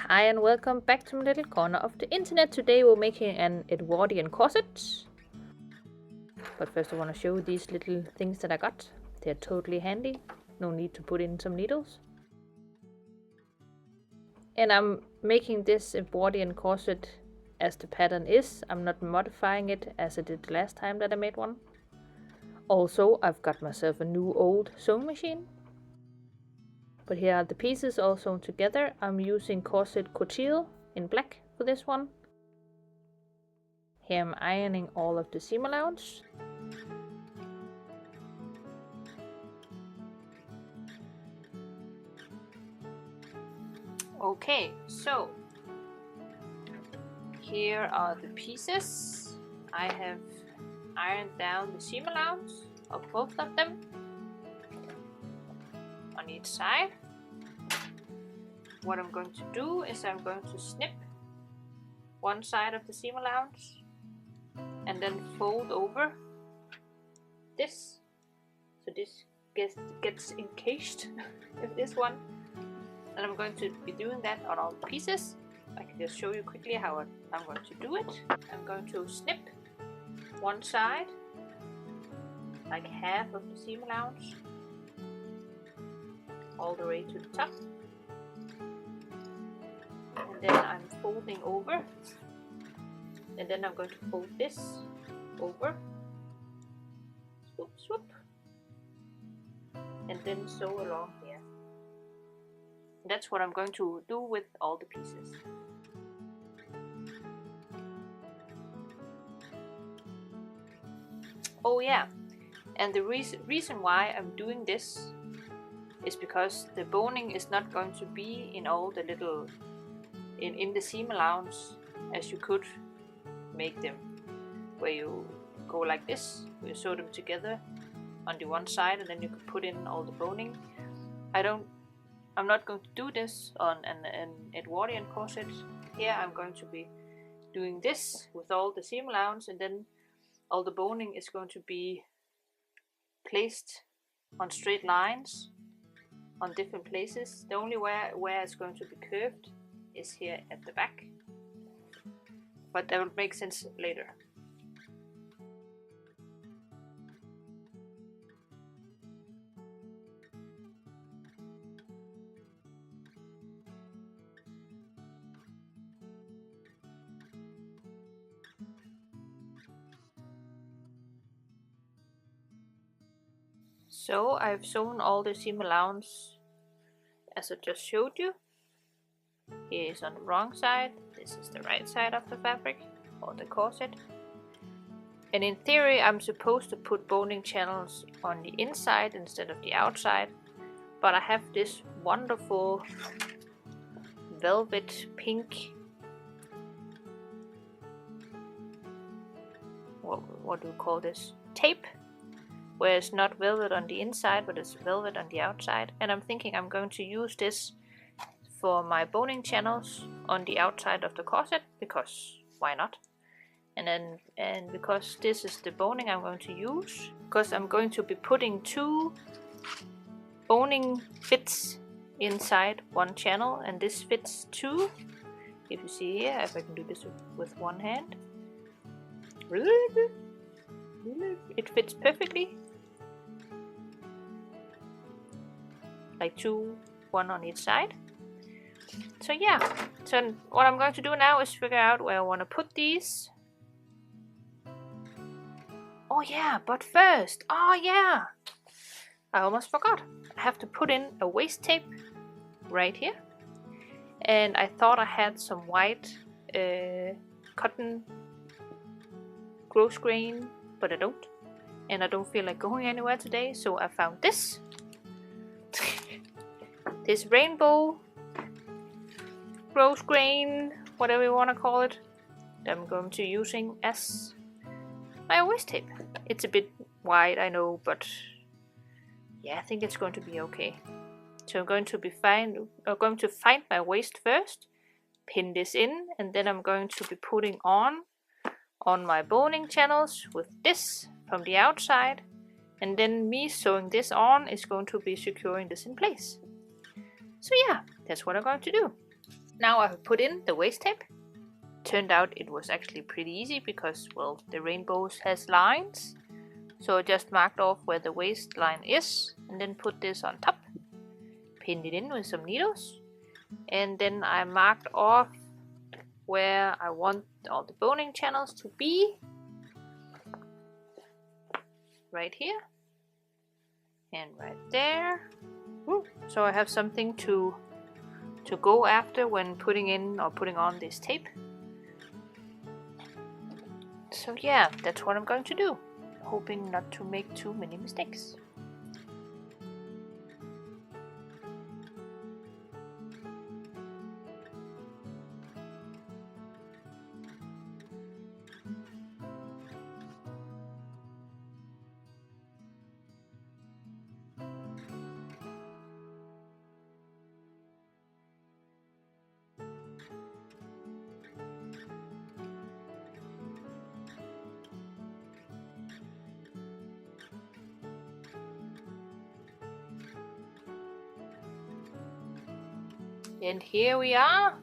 Hi and welcome back to my little corner of the internet. Today we're making an Edwardian corset. But first I want to show you these little things that I got. They're totally handy. No need to put in some needles. And I'm making this Edwardian corset as the pattern is. I'm not modifying it as I did the last time that I made one. Also, I've got myself a new old sewing machine. But here are the pieces all sewn together. I'm using corset couture in black for this one. Here I'm ironing all of the seam allowance. Okay, so here are the pieces. I have ironed down the seam allowance of both of them on each side. What I'm going to do is I'm going to snip one side of the seam allowance and then fold over this, so this gets encased with this one. And I'm going to be doing that on all the pieces. I can just show you quickly how I'm going to do it. I'm going to snip one side, like half of the seam allowance, all the way to the top. And then I'm folding over. And then I'm going to fold this over. Swoop, swoop. And then sew along here. That's what I'm going to do with all the pieces. Oh yeah, and the reason why I'm doing this is because the boning is not going to be in all the little in the seam allowance as you could make them, where you go like this, where you sew them together on the one side and then you could put in all the boning. I'm not going to do this on an Edwardian corset. Here I'm going to be doing this with all the seam allowance, and then all the boning is going to be placed on straight lines on different places. The only where it's going to be curved is here at the back, but that will make sense later. So I've sewn all the seam allowance as I just showed you. Here is on the wrong side, this is the right side of the fabric or the corset. And in theory I'm supposed to put boning channels on the inside instead of the outside, but I have this wonderful velvet pink, what do you call this, tape, where it's not velvet on the inside but it's velvet on the outside, and I'm thinking I'm going to use this for my boning channels on the outside of the corset, because why not? And because this is the boning I'm going to use, because I'm going to be putting 2 boning fits inside one channel, and this fits 2. If you see here, if I can do this with one hand, it fits perfectly, like 2, 1 on each side. So yeah, so what I'm going to do now is figure out where I want to put these. Oh yeah, but first, oh yeah, I almost forgot. I have to put in a waist tape right here. And I thought I had some white cotton gross grain, but I don't. And I don't feel like going anywhere today, so I found this. This rainbow gross grain, whatever you want to call it, that I'm going to be using as my waist tape. It's a bit wide, I know, but yeah, I think it's going to be okay. So I'm going to find my waist first, pin this in, and then I'm going to be putting on my boning channels with this from the outside, and then me sewing this on is going to be securing this in place. So yeah, that's what I'm going to do. Now I have put in the waist tape. Turned out it was actually pretty easy because, well, the rainbows has lines. So I just marked off where the waistline is and then put this on top. Pinned it in with some needles. And then I marked off where I want all the boning channels to be. Right here. And right there. So I have something to go after when putting in or putting on this tape. So yeah, that's what I'm going to do. Hoping not to make too many mistakes. And here we are,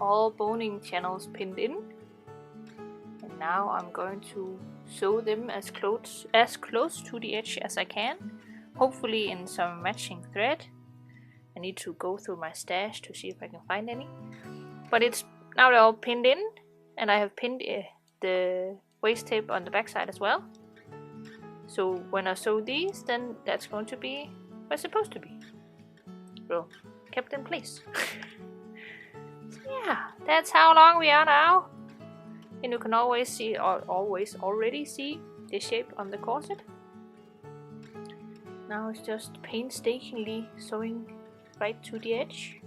all boning channels pinned in. And now I'm going to sew them as close to the edge as I can, hopefully in some matching thread. I need to go through my stash to see if I can find any. But it's now they're all pinned in, and I have pinned the waist tape on the back side as well. So when I sew these, then that's going to be where it's supposed to be. So kept in place. So yeah, that's how long we are now. And you can always see, or always already see, the shape on the corset. Now it's just painstakingly sewing right to the edge.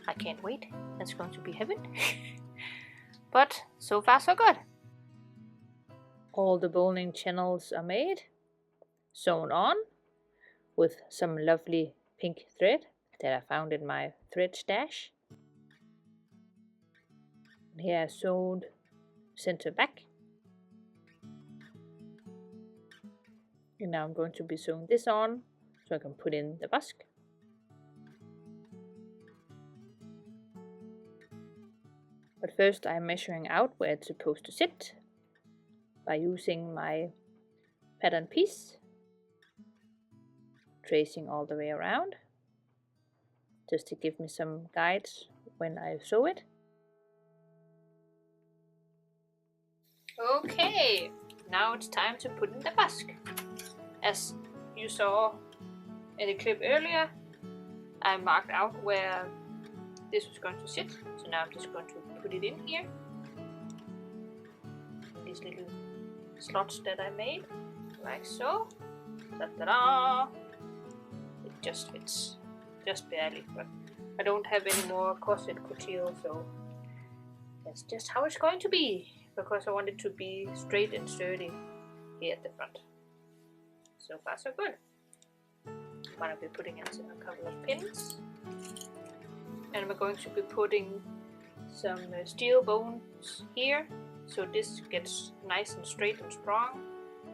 I can't wait, that's going to be heaven. But so far so good. All the boning channels are made, sewn on with some lovely pink thread that I found in my thread stash. And here I sewed center back. And now I'm going to be sewing this on so I can put in the busk. But first I'm measuring out where it's supposed to sit by using my pattern piece, tracing all the way around, just to give me some guides when I sew it. Okay, now it's time to put in the busk. As you saw in the clip earlier, I marked out where this was going to sit, so now I'm just going to put it in here. These little slots that I made, like so. Ta-da! It just fits, just barely, but I don't have any more corset couture, so that's just how it's going to be, because I want it to be straight and sturdy here at the front. So far so good. I'm going to be putting in a couple of pins, and we're going to be putting some steel bones here, so this gets nice and straight and strong.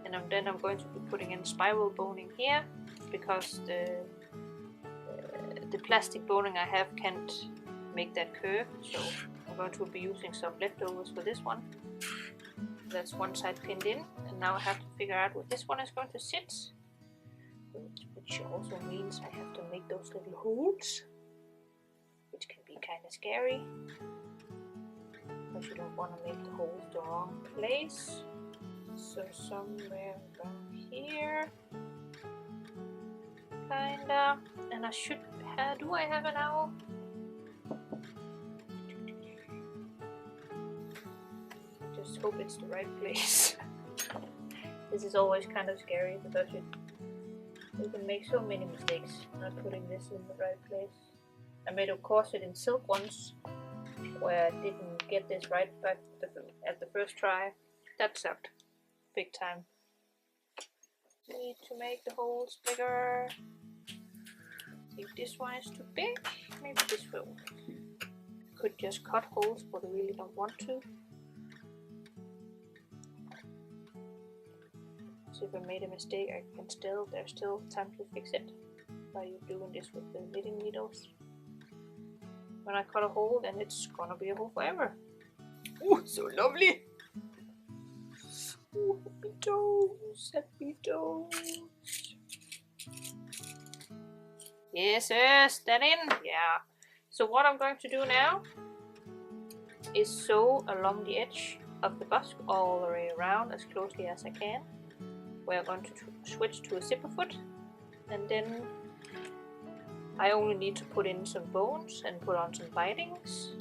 And then I'm going to be putting in spiral boning here, because the plastic boning I have can't make that curve, so I'm going to be using some leftovers for this one. That's one side pinned in, and now I have to figure out where this one is going to sit, which also means I have to make those little holes, which can be kind of scary, because you don't want to make the holes the wrong place. So somewhere around here, kinda, and I should have, do I have an owl? Just hope it's the right place. This is always kind of scary because you can make so many mistakes not putting this in the right place. I made a corset in silk once where I didn't get this right back at the first try. That sucked. Big time. Need to make the holes bigger. If this one is too big, maybe this will. Could just cut holes, but I really don't want to. So if I made a mistake, there's still time to fix it by doing this with the knitting needles. when I cut a hole, then it's gonna be a hole forever. Oh, so lovely! Oh, happy toes, happy toes. Yes, that in. Yeah. So what I'm going to do now is sew along the edge of the busk all the way around as closely as I can. We're going to switch to a zipper foot, and then I only need to put in some bones and put on some bindings,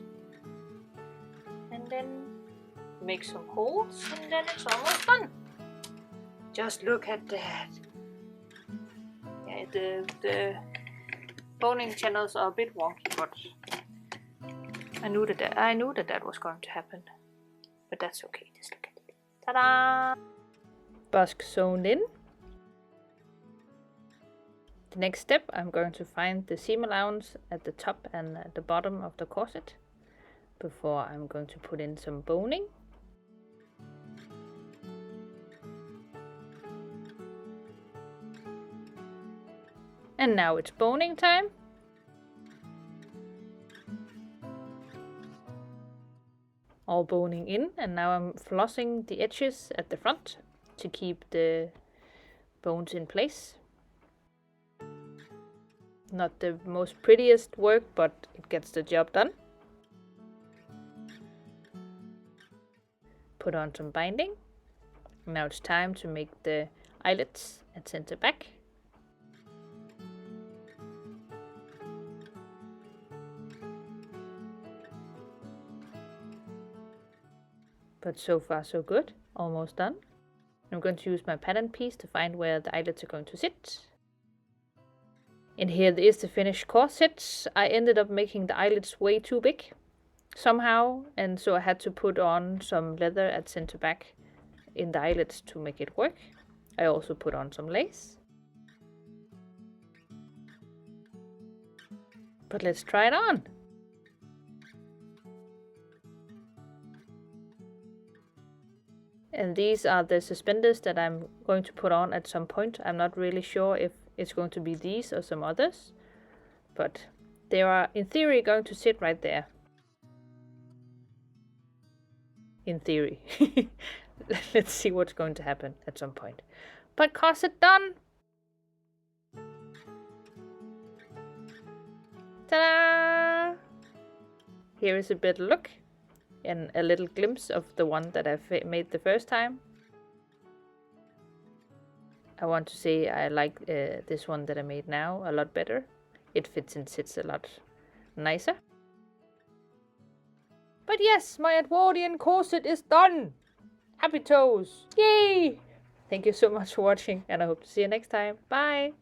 and then make some holes, and then it's almost done. Just look at that. Yeah, the boning channels are a bit wonky, but I knew that was going to happen. But that's okay. Just look at it. Ta-da! Busk sewn in. The next step, I'm going to find the seam allowance at the top and at the bottom of the corset before I'm going to put in some boning. And now it's boning time. All boning in, and now I'm flossing the edges at the front to keep the bones in place. Not the most prettiest work, but it gets the job done. Put on some binding. Now it's time to make the eyelets at center back. But so far so good, almost done. I'm going to use my pattern piece to find where the eyelets are going to sit. And here is the finished corset. I ended up making the eyelets way too big somehow, and so I had to put on some leather at center back in the eyelets to make it work. I also put on some lace. But let's try it on. And these are the suspenders that I'm going to put on at some point. I'm not really sure if it's going to be these or some others, but they are in theory going to sit right there. In theory. Let's see what's going to happen at some point. But corset done! Ta-da! Here is a better look and a little glimpse of the one that I've made the first time. I want to say I like this one that I made now a lot better. It fits and sits a lot nicer. But yes, my Edwardian corset is done! Happy toes! Yay! Thank you so much for watching, and I hope to see you next time. Bye!